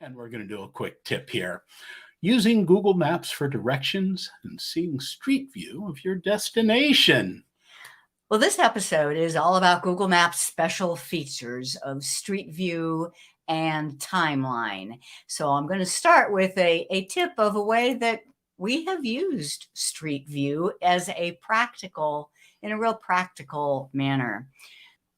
And we're going to do a quick tip here. Using Google Maps for directions and seeing street view of your destination. Well, this episode is all about Google Maps' special features of Street View and Timeline. So I'm going to start with a tip of a way that we have used Street View as in a real practical manner.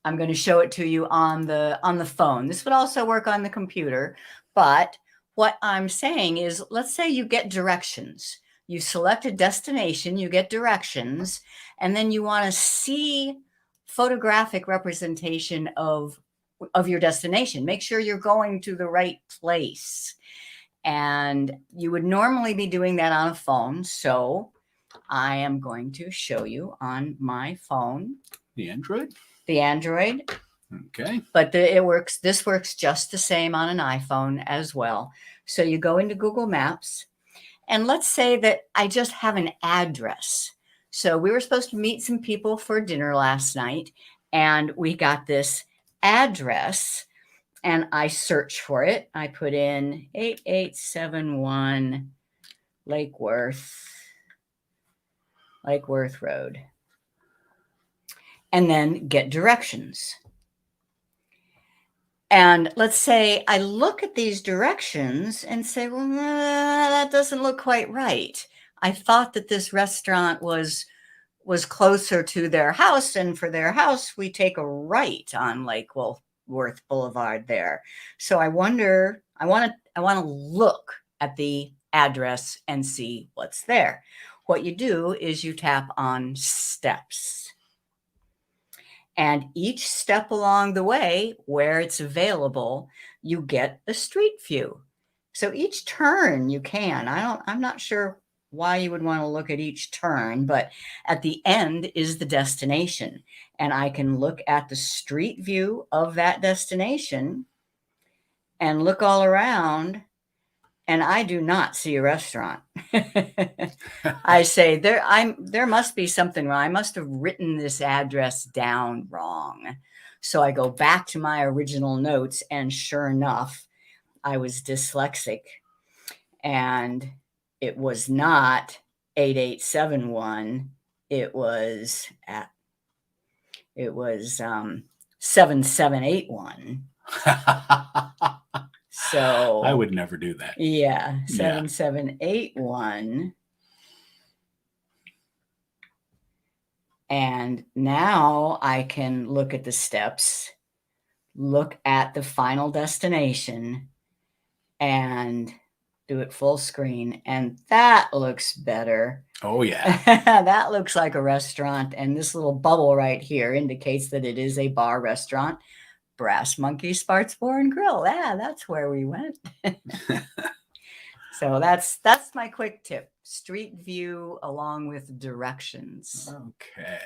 I'm going to show it to you on the phone. This would also work on the computer, but what I'm saying is, let's say you get directions. You select a destination, you get directions, and then you want to see photographic representation of your destination. Make sure you're going to the right place. And you would normally be doing that on a phone. So I am going to show you on my phone. The Android? The Android. Okay. But this works just the same on an iPhone as well. So you go into Google Maps, and let's say that I just have an address. So we were supposed to meet some people for dinner last night, and we got this address, and I search for it. I put in 8871 Lake Worth Road, and then get directions. And let's say I look at these directions and say, well, that doesn't look quite right. I thought that this restaurant was closer to their house, and for their house, we take a right on Lake Worth Boulevard there. So I want to look at the address and see what's there. What you do is you tap on steps. And each step along the way where it's available, you get a street view. So each turn you can. I'm not sure why you would want to look at each turn, but at the end is the destination. And I can look at the street view of that destination and look all around, and I do not see a restaurant. I say there must be something wrong. I must have written this address down wrong. So I go back to my original notes, and sure enough, I was dyslexic, and it was not 8871. It was 7781. So I would never do that. Yeah, 7781. And now I can look at the steps, look at the final destination, and do it full screen. And that looks better. Oh, yeah. That looks like a restaurant. And this little bubble right here indicates that it is a bar restaurant. Brass Monkey Sparks Bar and Grill. Yeah, that's where we went. So that's my quick tip. Street view along with directions. Okay.